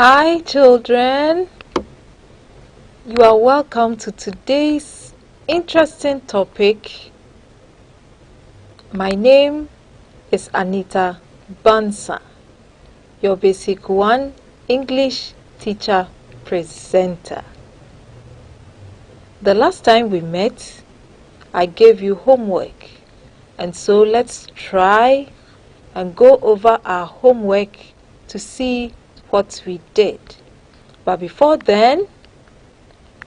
Hi children, you are welcome to today's interesting topic. My name is Anita Bansa, your Basic 1 English teacher presenter. The last time we met, I gave you homework, and so let's try and go over our homework to see what we did. But before then,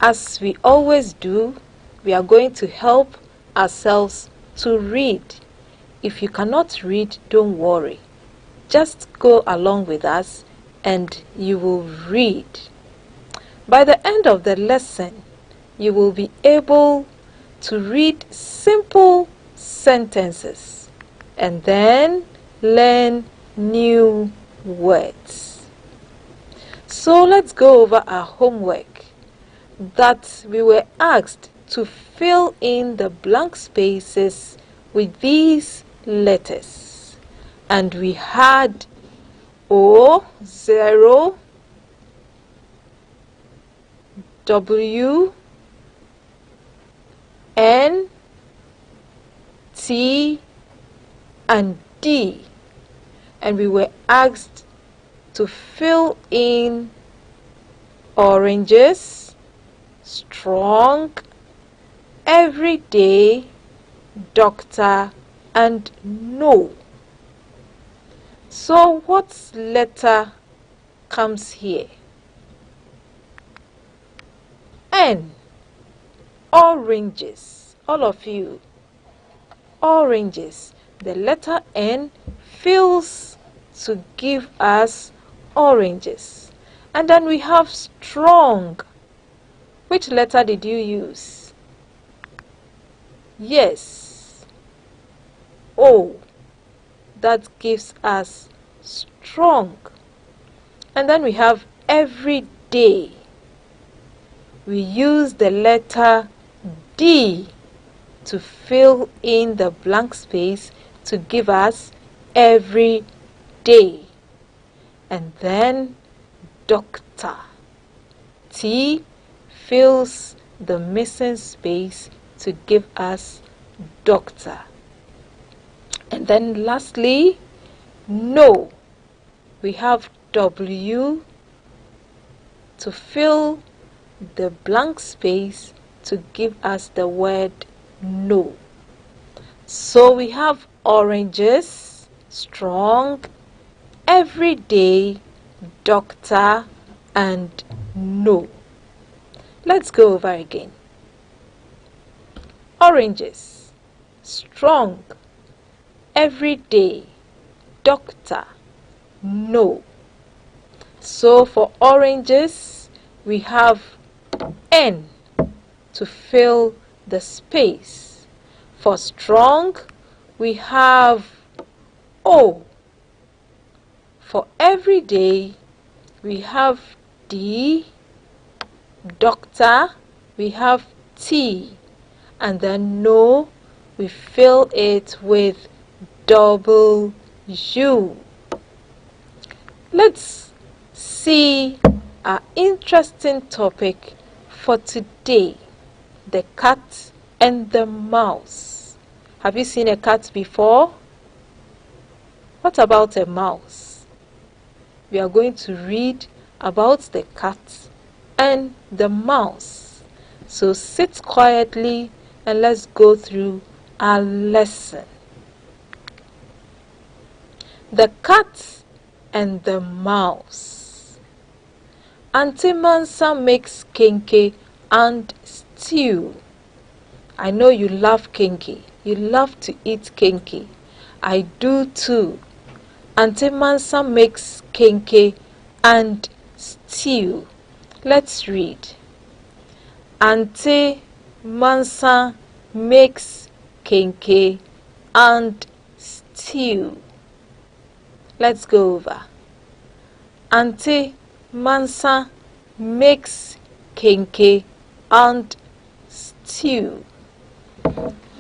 as we always do, we are going to help ourselves to read. If you cannot read, don't worry. Just go along with us and you will read. By the end of the lesson, you will be able to read simple sentences and then learn new words. So let's go over our homework that we were asked to fill in the blank spaces with these letters. And we had O, 0, W, N, T, and D. And we were asked to fill in oranges, strong, everyday, doctor, and no. So what letter comes here? N. Oranges. All of you. Oranges. The letter N fills to give us oranges. And then we have strong. Which letter did you use? Yes, O. That gives us strong. And then we have every day. We use the letter D to fill in the blank space to give us every day. And then doctor. T fills the missing space to give us doctor. And then lastly, no. We have W to fill the blank space to give us the word no. So we have oranges, strong, everyday, doctor, and no. Let's go over again. Oranges, strong, everyday, doctor, no. So for oranges, we have N to fill the space. For strong, we have O. For everyday, we have D. Doctor, we have T. And then no, we fill it with W. Let's see our interesting topic for today, the cat and the mouse. Have you seen a cat before? What about a mouse? We are going to read about the cat and the mouse. So sit quietly and let's go through our lesson. The cat and the mouse. Auntie Mansa makes kenke and stew. I know you love kenke. You love to eat kenke. I do too. Auntie Mansa makes kenke and stew. Let's read. Auntie Mansa makes kenke and stew. Let's go over. Auntie Mansa makes kenke and stew.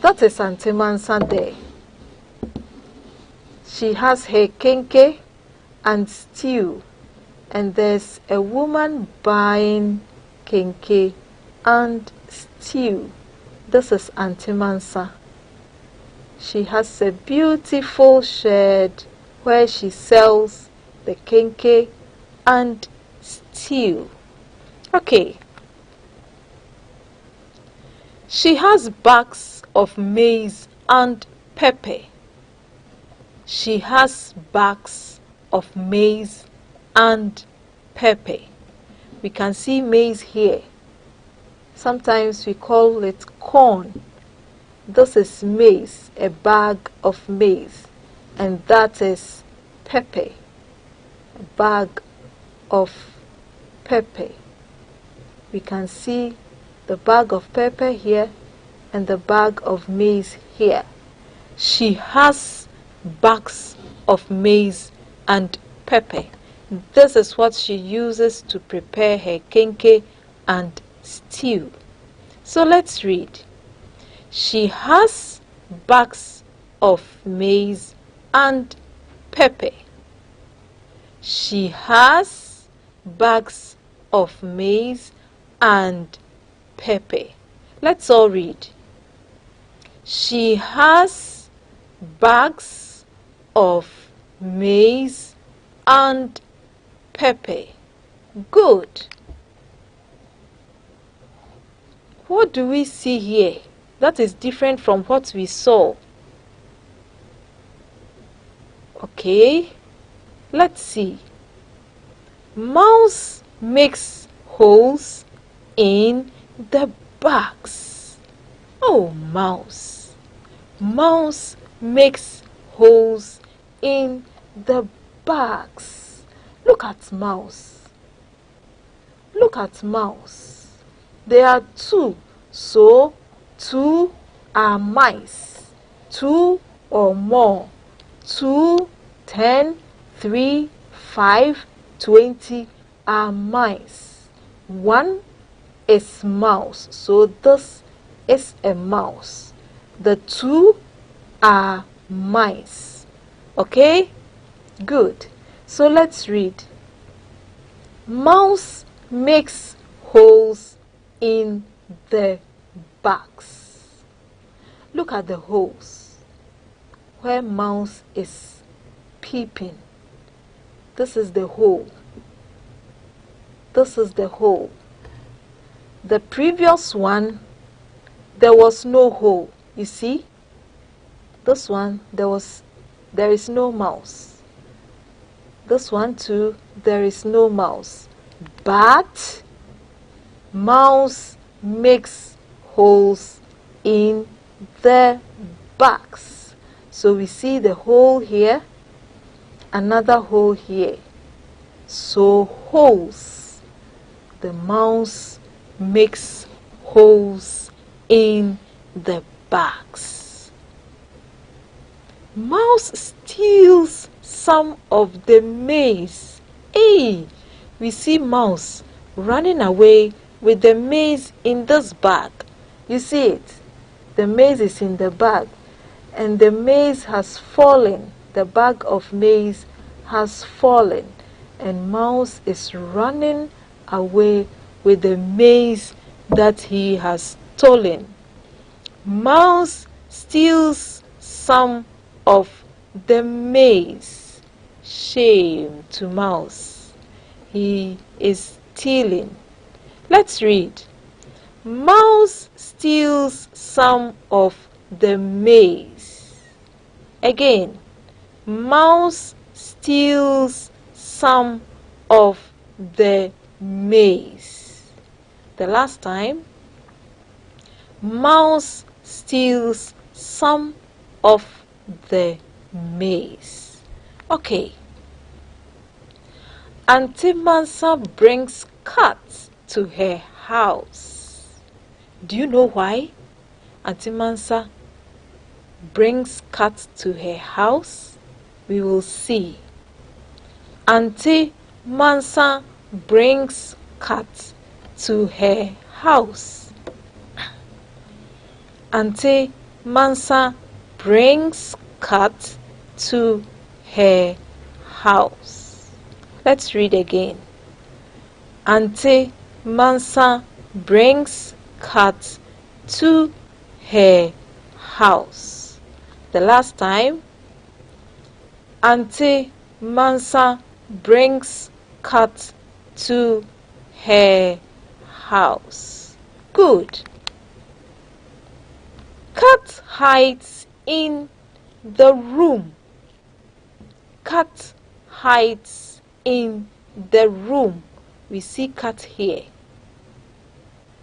That is Auntie Mansa there. She has her kenke and stew and there's a woman buying kenke and stew. This is Auntie Mansa. She has a beautiful shed where she sells the kenke and stew. Okay. She has bags of maize and pepper. She has bags of maize and pepper. We can see maize here. Sometimes we call it corn. This is maize, a bag of maize, and that is pepper, a bag of pepper. We can see the bag of pepper here and the bag of maize here. She has bags of maize and pepper. This is what she uses to prepare her kenke and stew. So let's read. She has bags of maize and pepper. She has bags of maize and pepper. Let's all read. She has bags of maize and pepper. Good. What do we see here that is different from what we saw? Okay, let's see. Mouse makes holes in the bags. Oh, mouse. Mouse makes holes in the bags. Look at mouse. Look at mouse. There are two, so two are mice. Two or more. 2, 10, 3, 5, 20 are mice. 1 is mouse, so this is a mouse. The 2 are mice. Okay? Good. So let's read. Mouse makes holes in the bags. Look at the holes where mouse is peeping. This is the hole. This is the hole. The previous one, there was no hole. You see? This one, there is no mouse. This one too, there is no mouse. But mouse makes holes in the bags. So we see the hole here, another hole here. So holes. The mouse makes holes in the bags. Mouse steals some of the maize. Hey, we see mouse running away with the maize in this bag. You see it? The maize is in the bag, and the maize has fallen. The bag of maize has fallen, and mouse is running away with the maize that he has stolen. Mouse steals some of the maize. Shame to mouse. He is stealing. Let's read. Mouse steals some of the maize. Again, mouse steals some of the maize. The last time, mouse steals some of the maize. Okay. Auntie Mansa brings cats to her house. Do you know why Auntie Mansa brings cats to her house? We will see. Auntie Mansa brings cats to her house. Auntie Mansa brings cats to her house. Let's read again. Auntie Mansa brings cat to her house. The last time. Auntie Mansa brings cat to her house. Good. Cat hides in the room. Cat hides in the room. We see cat here.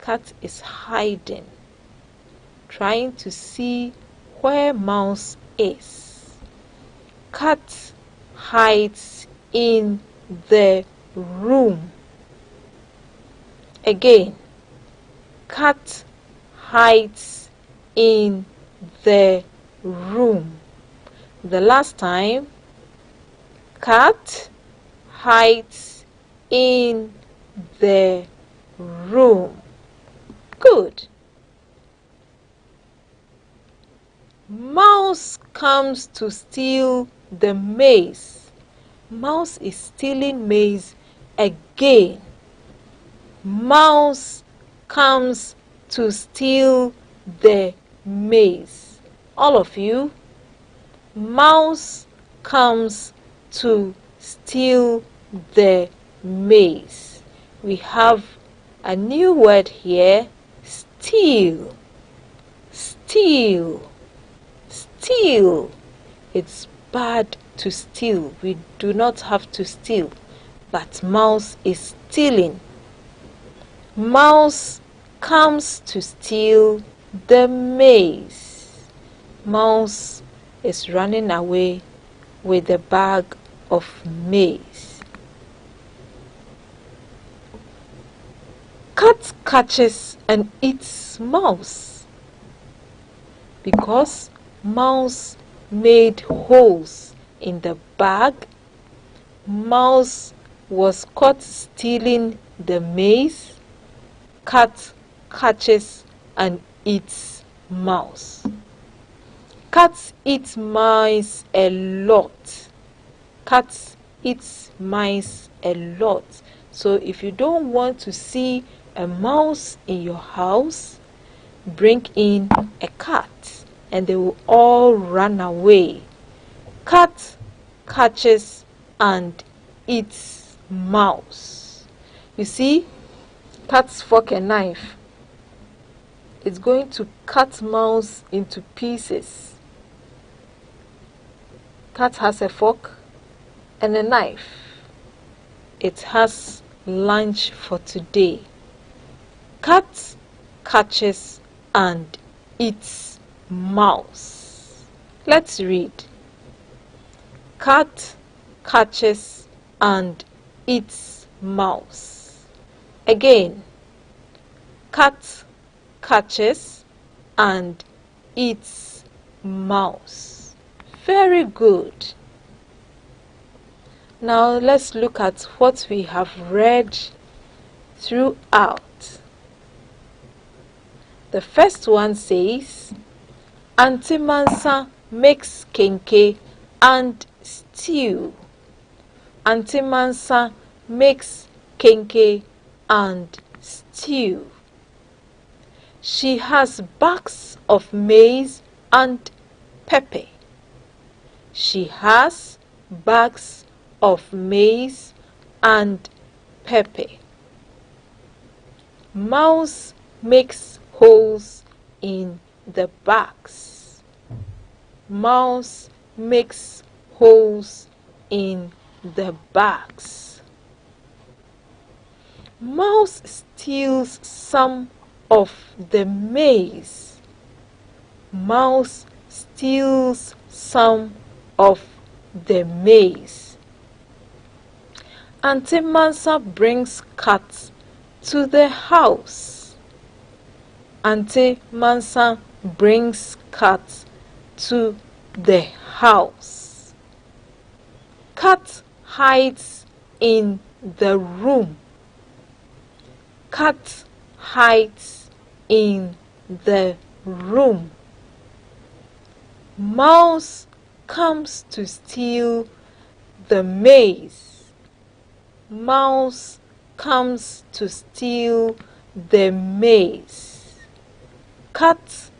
Cat is hiding, trying to see where mouse is. Cat hides in the room. Again, cat hides in the room. The last time, cat hides in the room. Good. Mouse comes to steal the maize. Mouse is stealing maize again. Mouse comes to steal the maize. All of you. Mouse comes to steal the maize. We have a new word here, steal. Steal. Steal. It's bad to steal. We do not have to steal, but mouse is stealing. Mouse comes to steal the maize. Mouse is running away with a bag of maize. Cat catches and eats mouse because mouse made holes in the bag. Mouse was caught stealing the maize. Cat catches and eats mouse. Cats eat mice a lot. Cats eat mice a lot. So if you don't want to see a mouse in your house, bring in a cat and they will all run away. Cat catches and eats mouse. You see, cat's fork and knife. It's going to cut mouse into pieces. Cat has a fork and a knife. It has lunch for today. Cat catches and eats mouse. Let's read. Cat catches and eats mouse. Again. Cat catches and eats mouse. Very good. Now let's look at what we have read throughout. The first one says, Auntie Mansa makes kenke and stew. Auntie Mansa makes kenke and stew. She has bags of maize and pepper. She has bags of maize and pepper. Mouse makes holes in the bags. Mouse makes holes in the bags. Mouse steals some of the maize. Mouse steals some of the maize. Auntie Mansa brings cat to the house. Auntie Mansa brings cat to the house. Cat hides in the room. Cat hides in the room. Mouse comes to steal the maize. Mouse comes to steal the maize. Cat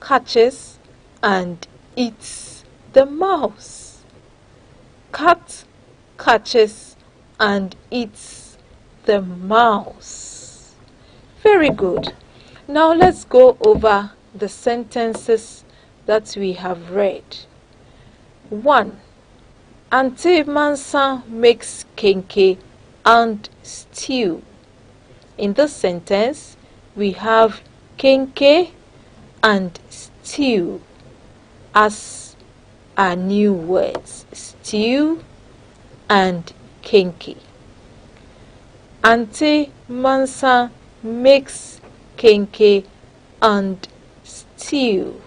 catches and eats the mouse. Cat catches and eats the mouse. Very good. Now let's go over the sentences that we have read. 1. Auntie Mansa makes kenke and stew. In this sentence, we have kenke and stew as our new words. Stew and kenke. Auntie Mansa makes kenke and stew.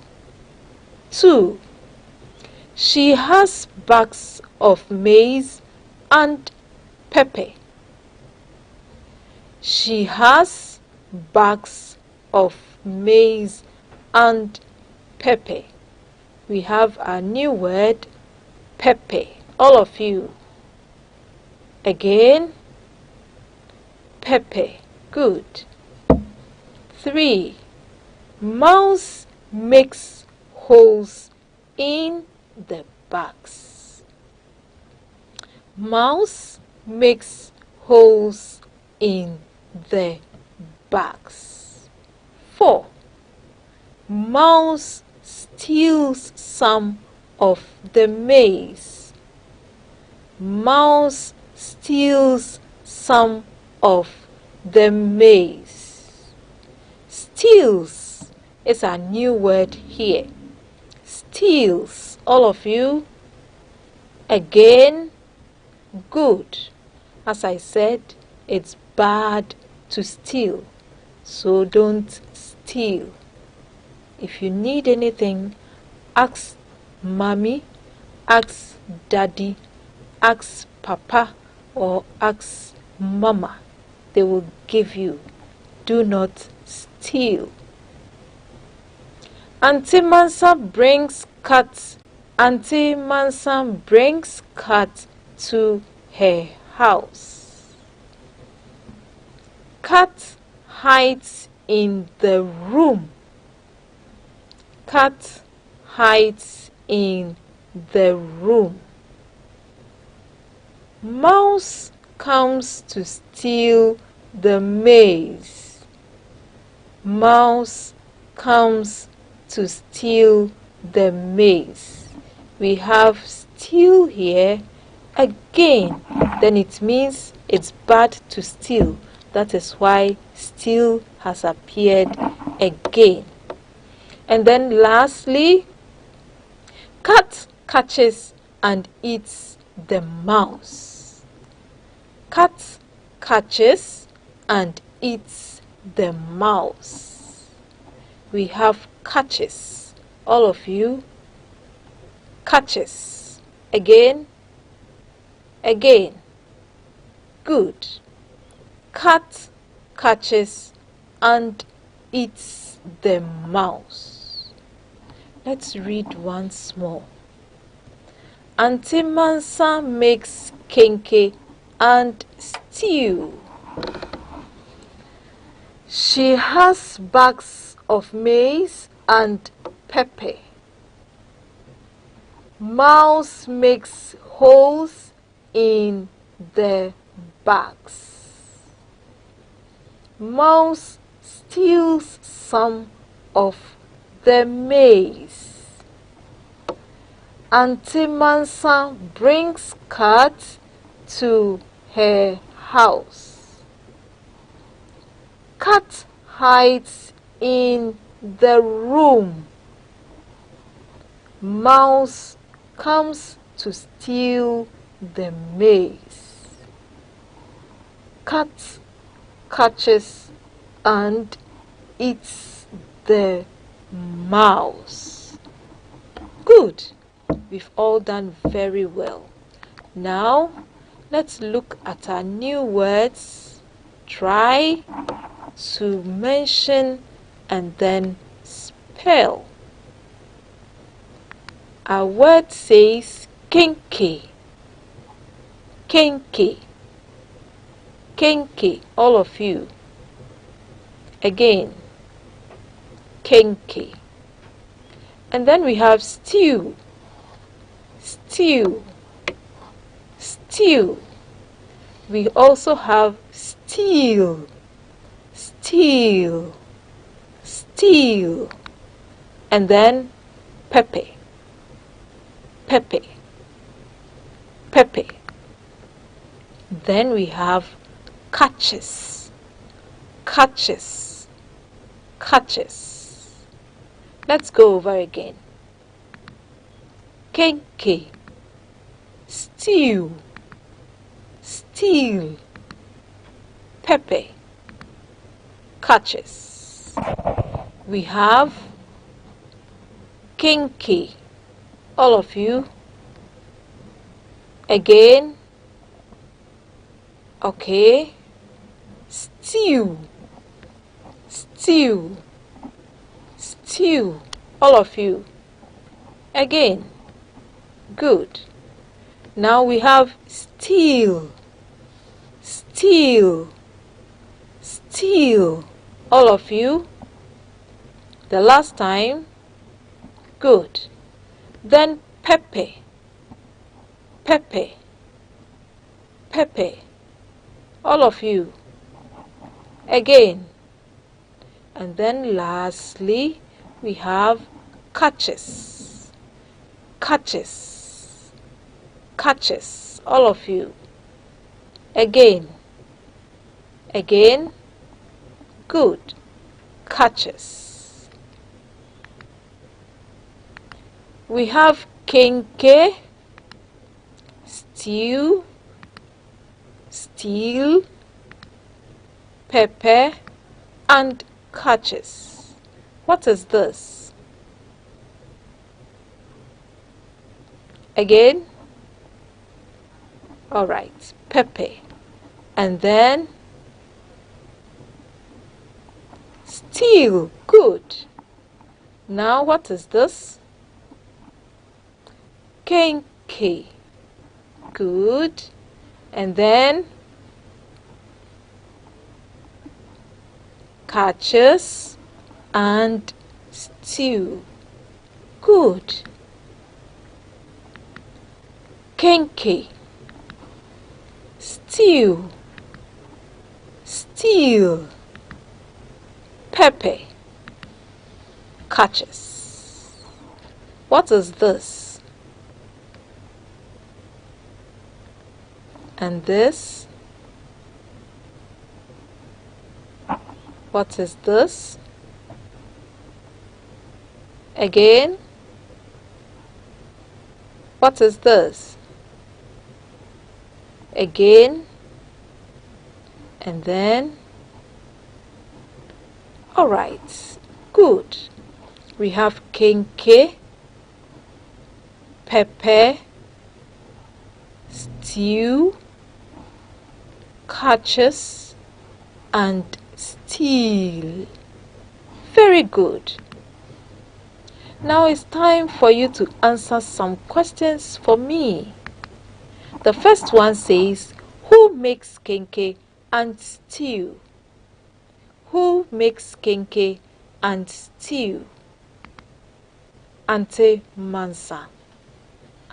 2. She has bags of maize and pepper. She has bags of maize and pepper. We have a new word, pepper. All of you. Again, pepper. Good. 3. Mouse makes holes in the bags. Mouse makes holes in the bags. 4. Mouse steals some of the maize. Mouse steals some of the maize. Steals is a new word here. Steals. All of you. Again. Good. As I said, it's bad to steal, so don't steal. If you need anything, ask mommy, ask daddy, ask papa, or ask mama. They will give you. Do not steal. Auntie Mansa brings cat. Auntie Mansa brings cat to her house. Cat hides in the room. Cat hides in the room. Mouse comes to steal the maize. Mouse comes to steal the maize. We have steal here. Again, then it means it's bad to steal. That is why steal has appeared again. And then lastly, cat catches and eats the mouse. Cat catches and eats the mouse. We have catches. All of you. Catches. Again. Again. Good. Cat catches and eats the mouse. Let's read once more. Auntie Mansa makes kenke and stew. She has bags of maize and pepper. Mouse makes holes in the bags. Mouse steals some of the maize. Auntie Mansa brings cat to her house. Cat hides in the room. Mouse comes to steal the maize. Cat catches and eats the mouse. Good. We've all done very well. Now, let's look at our new words. Try to mention and then spell. Our word says kenke. Kenke. Kenke, all of you. Again, kenke. And then we have stew, stew, stew. We also have steel, steel, steel. And then pepper, pepper, pepper. Then we have catches, catches, catches. Let's go over again. Kenke, stew, steel, pepper, catches. We have kenke, all of you. Again, okay, stew, stew, stew, all of you. Again, good. Now we have steel, steel, steel, all of you. The last time, good. Then pepper, pepper, pepper, all of you. Again. And then lastly, we have catches, catches, catches, all of you. Again, again, good, catches. We have kenke, stew, steel, pepper, and catches. What is this? Again? Alright, pepper. And then steel. Good. Now what is this? Kenke. Good. And then catches and stew. Good. Kenke, stew, steel, pepper, catches. What is this? And this? What is this? Again? What is this? Again? And then? Alright, good. We have kenke, pepper, stew, catches, and steel. Very good. Now it's time for you to answer some questions for me. The first one says, who makes kenke and stew? Who makes kenke and stew? Auntie Mansa.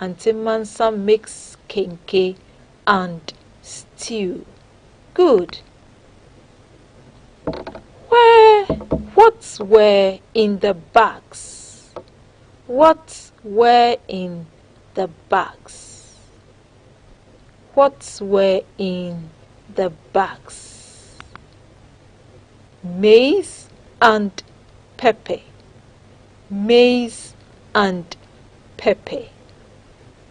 Auntie Mansa makes kenke and stew. Good. What were in the bags? What were in the bags? What were in the bags? Maize and pepper. Maize and pepper.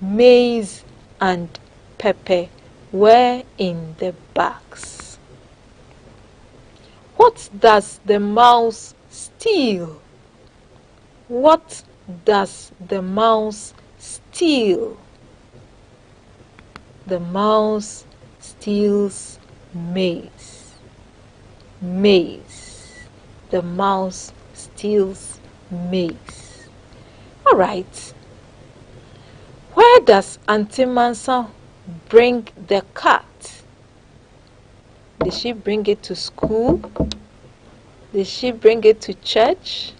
Maize and pepper were in the bags. What does the mouse steal? What does the mouse steal? The mouse steals maize. Maize. The mouse steals maize. Alright. Where does Auntie Mansa bring the cat? Did she bring it to school? Did she bring it to church?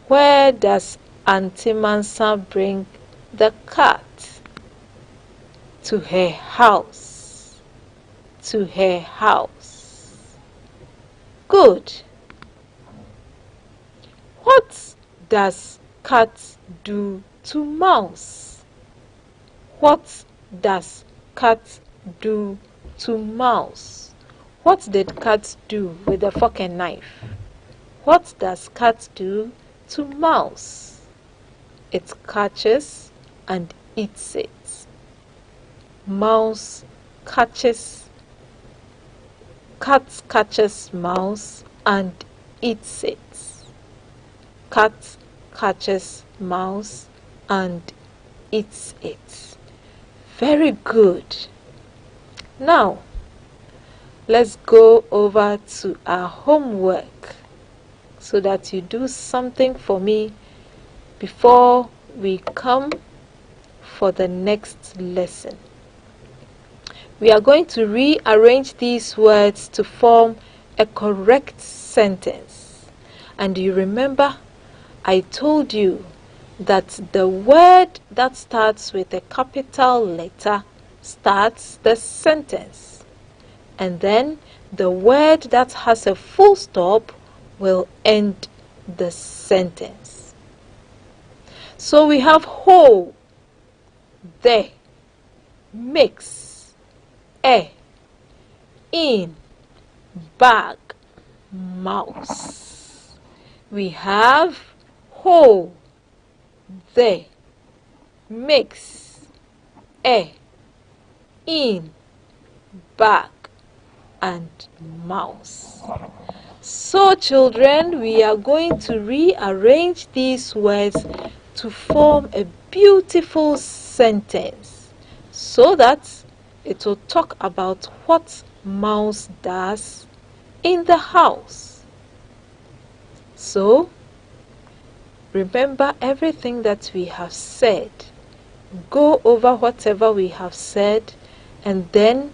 Where does Auntie Mansa bring the cat? To her house. To her house. Good. What does cat do to mouse? What does cat do to mouse? What did cat do with a fork and knife? What does cat do to mouse? It catches and eats it. Mouse catches, cat catches mouse and eats it. Cat catches mouse and eats it. Very good. Now, let's go over to our homework so that you do something for me before we come for the next lesson. We are going to rearrange these words to form a correct sentence. And you remember, I told you that the word that starts with a capital letter starts the sentence. And then the word that has a full stop will end the sentence. So we have whole, the, mix, in, bag, mouse. We have whole, the, mix, in, bag, and mouse. So children, we are going to rearrange these words to form a beautiful sentence so that it will talk about what mouse does in the house. So, remember everything that we have said. Go over whatever we have said and then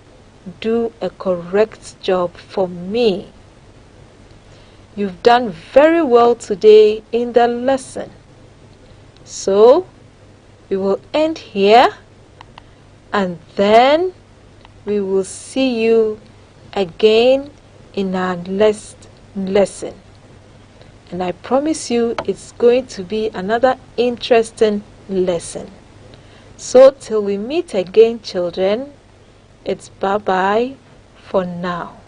do a correct job for me. You've done very well today in the lesson. So, we will end here and then we will see you again in our next lesson. And I promise you it's going to be another interesting lesson. So till we meet again, children, it's bye-bye for now.